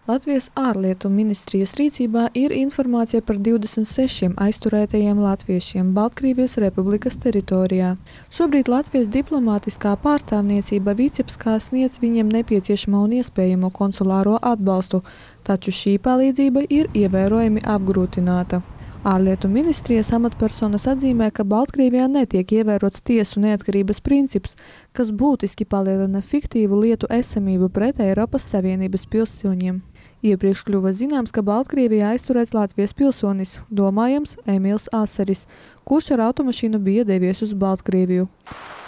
Latvijas ārlietu ministrijas rīcībā ir informācija par 26 aizturētajiem latviešiem Baltkrievijas republikas teritorijā. Šobrīd Latvijas diplomātiskā pārstāvniecība Vitebskā sniedz viņiem nepieciešamo un iespējamo konsulāro atbalstu, taču šī palīdzība ir ievērojami apgrūtināta. Ārlietu ministrijas amatpersonas atzīmē, ka Baltkrievijā netiek ievērots tiesu neatkarības princips, kas būtiski palielina fiktīvu lietu esamību pret Eiropas Savienības pilsoņiem. Iepriekš kļuva zināms, ka Baltkrievijā aizturēts Latvijas pilsonis, domājams Emīls Asaris, kurš ar automašīnu bija devies uz Baltkrieviju.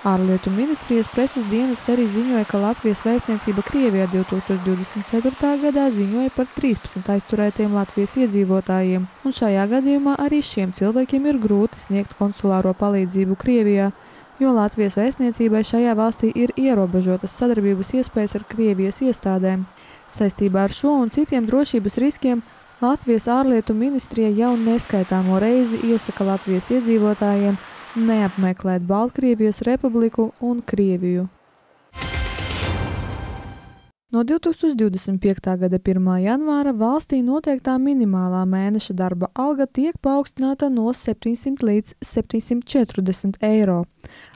Ārlietu ministrijas preses dienas arī ziņoja, ka Latvijas vēstniecība Krievijā 2024. gadā ziņoja par 13 aizturētiem Latvijas iedzīvotājiem, un šajā gadījumā arī šiem cilvēkiem ir grūti sniegt konsulāro palīdzību Krievijā, jo Latvijas vēstniecībai šajā valstī ir ierobežotas sadarbības iespējas ar Krievijas iestādēm. Saistībā ar šo un citiem drošības riskiem Latvijas ārlietu ministrija jau neskaitāmo reizi iesaka Latvijas iedzīvotājiem neapmeklēt Baltkrievijas republiku un Krieviju. No 2025. gada 1. janvāra valstī noteiktā minimālā mēneša darba alga tiek paaugstināta no 700 līdz 740 eiro.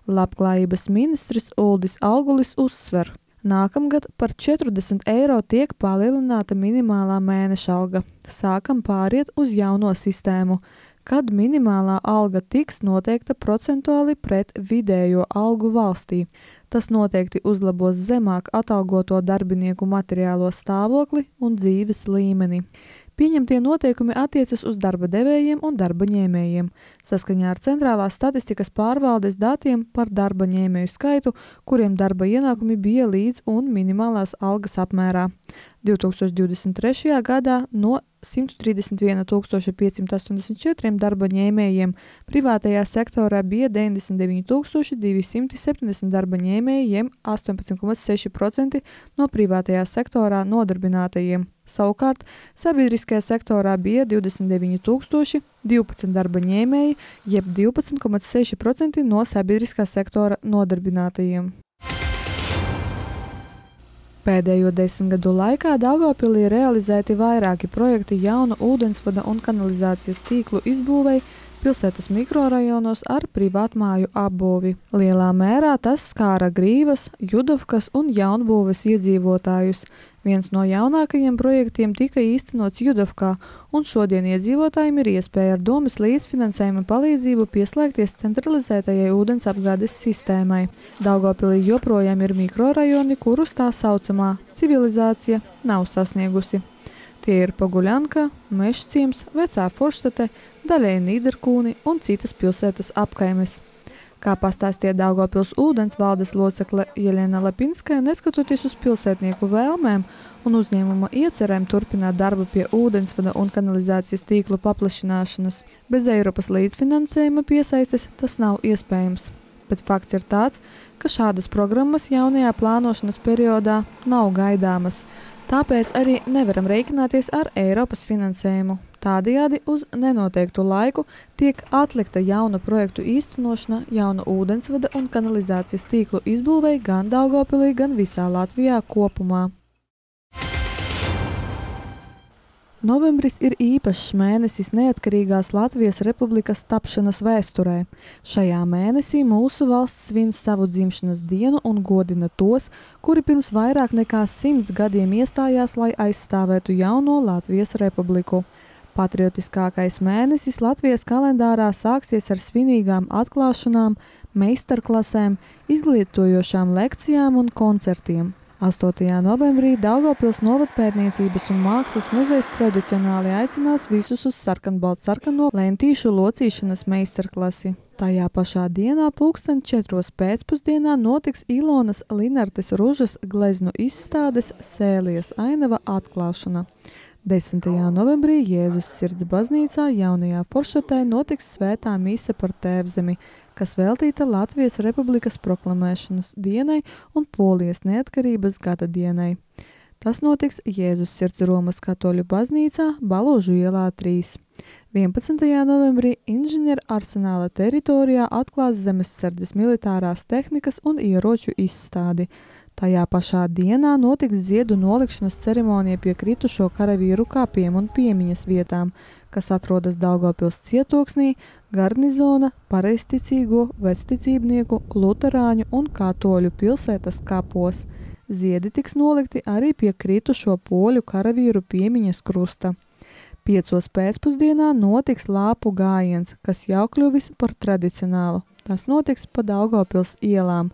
Labklājības ministrs Uldis Augulis uzsver. Nākamgad par 40 eiro tiek palielināta minimālā mēneša alga. Sākam pāriet uz jauno sistēmu, kad minimālā alga tiks noteikta procentuāli pret vidējo algu valstī. Tas noteikti uzlabos zemāk atalgoto darbinieku materiālo stāvokli un dzīves līmeni. Pieņemtie noteikumi attiecas uz darba devējiem un darba ņēmējiem, saskaņā ar Centrālās statistikas pārvaldes datiem par darba ņēmēju skaitu, kuriem darba ienākumi bija līdz un minimālās algas apmērā. 2023. gadā no 131 584 darba ņēmējiem privātajā sektorā bija 99 270 darba ņēmējiem, 18,6% no privātajā sektorā nodarbinātajiem. Savukārt, sabiedriskajā sektorā bija 29 012 darba ņēmēji, jeb 12,6% no sabiedriskā sektora nodarbinātajiem. Pēdējo 10 gadu laikā Daugavpilī realizēti vairāki projekti jaunu ūdensvada un kanalizācijas tīklu izbūvei pilsētas mikrorajonos ar privātmāju apbūvi. Lielā mērā tas skāra Grīvas, Judovkas un Jaunbūves iedzīvotājus. Viens no jaunākajiem projektiem tika īstenots Judovkā, un šodien iedzīvotājiem ir iespēja ar domes līdzfinansējuma palīdzību pieslēgties centralizētajai ūdensapgādes sistēmai. Daugavpilī joprojām ir mikrorajoni, kurus tā saucamā civilizācija nav sasniegusi. Tie ir Poguļanka, Mežciems, Vecā Forštate, daļēji Nīderkūni un citas pilsētas apkaimes. Kā pastāstīja Daugavpils ūdens valdes locekle Jeļena Lapinskaja, neskatoties uz pilsētnieku vēlmēm un uzņēmuma iecerēm turpināt darbu pie ūdensvada un kanalizācijas tīklu paplašināšanas, bez Eiropas līdzfinansējuma piesaistes tas nav iespējams. Bet fakts ir tāds, ka šādas programmas jaunajā plānošanas periodā nav gaidāmas. Tāpēc arī nevaram rēķināties ar Eiropas finansējumu. Tādējādi uz nenoteiktu laiku tiek atlikta jauna projektu īstenošana, jauna ūdensvada un kanalizācijas tīklu izbūvei gan Daugavpilī, gan visā Latvijā kopumā. Novembris ir īpašs mēnesis neatkarīgās Latvijas republikas tapšanas vēsturē. Šajā mēnesī mūsu valsts svin savu dzimšanas dienu un godina tos, kuri pirms vairāk nekā 100 gadiem iestājās, lai aizstāvētu jauno Latvijas republiku. Patriotiskākais mēnesis Latvijas kalendārā sāksies ar svinīgām atklāšanām, meistarklasēm, izglītojošām lekcijām un koncertiem. 8. novembrī Daugavpils novadpētniecības un mākslas muzejs tradicionāli aicinās visus uz sarkanbaltsarkano lentīšu locīšanas meistarklasi. Tajā pašā dienā 4:00 pēcpusdienā notiks Ilonas Linartes Ružas gleznu izstādes Sēlies ainava atklāšana. 10. novembrī Jēzus Sirds baznīcā Jaunajā Foršatē notiks svētā mise par Tēvzemi, kas veltīta Latvijas Republikas proklamēšanas dienai un Polijas neatkarības gada dienai. Tas notiks Jēzus Sirds Romas katoļu baznīcā Baložu ielā 3. 11. novembrī Inženieru arsenāla teritorijā atklās zemesardzes militārās tehnikas un ieroču izstādi. Tajā pašā dienā notiks ziedu nolikšanas ceremonija pie kritušo karavīru kapiem un piemiņas vietām, kas atrodas Daugavpils cietoksnī, garnizona, pareizticīgo, vecticībnieku, luterāņu un katoļu pilsētas kapos. Ziedi tiks nolikti arī pie kritušo poļu karavīru piemiņas krusta. 5. pēcpusdienā notiks lāpu gājiens, kas jau kļuvis par tradicionālu. Tas notiks pa Daugavpils ielām,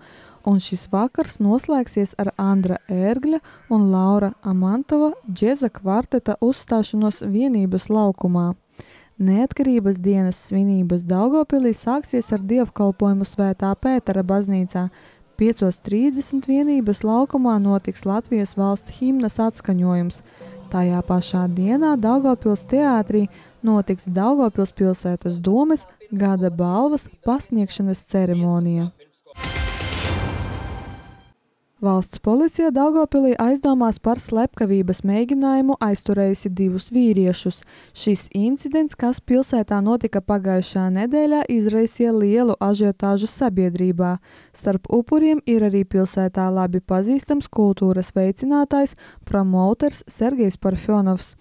un šis vakars noslēgsies ar Andra Ērgļa un Laura Amantova džeza kvarteta uzstāšanos Vienības laukumā. Neatkarības dienas svinības Daugavpilī sāksies ar dievkalpojumu Svētā Pētera baznīcā. 5:30 Vienības laukumā notiks Latvijas valsts himnas atskaņojums. Tajā pašā dienā Daugavpils teātrī notiks Daugavpils pilsētas domes gada balvas pasniegšanas ceremonija. Valsts policija Daugavpilī aizdomās par slepkavības mēģinājumu aizturējusi 2 vīriešus. Šis incidents, kas pilsētā notika pagājušā nedēļā, izraisīja lielu ažiotāžu sabiedrībā. Starp upuriem ir arī pilsētā labi pazīstams kultūras veicinātājs, promoters Sergejs Parfjonovs.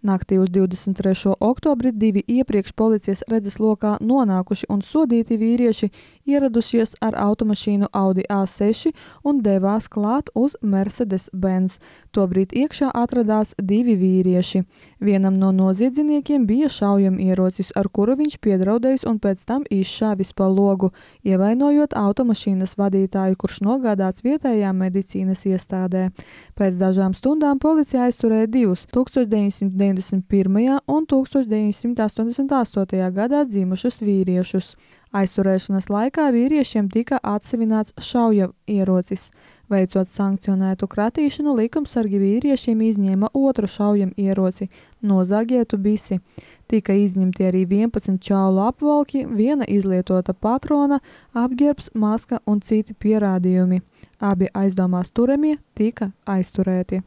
Naktī uz 23. oktobri 2 iepriekš policijas redzeslokā nonākuši un sodīti vīrieši ieradušies ar automašīnu Audi A6 un devās klāt uz Mercedes-Benz. Tobrīd iekšā atradās 2 vīrieši. Vienam no noziedzniekiem bija šaujamierocis, ar kuru viņš piedraudējis un pēc tam izšāvis pa logu, ievainojot automašīnas vadītāju, kurš nogādāts vietējā medicīnas iestādē. Pēc dažām stundām policija aizturēja 2 1991. un 1988. gadā dzimušus vīriešus. Aizturēšanas laikā vīriešiem tika atsevināts šaujamierocis. Veicot sankcionētu kratīšanu, likumsargi vīriešiem izņēma otru šaujamieroci, nozagietu bisi. Tika izņemti arī 11 čaulu apvalki, 1 izlietota patrona, apģērbs, maska un citi pierādījumi. Abi aizdomās turamie tika aizturēti.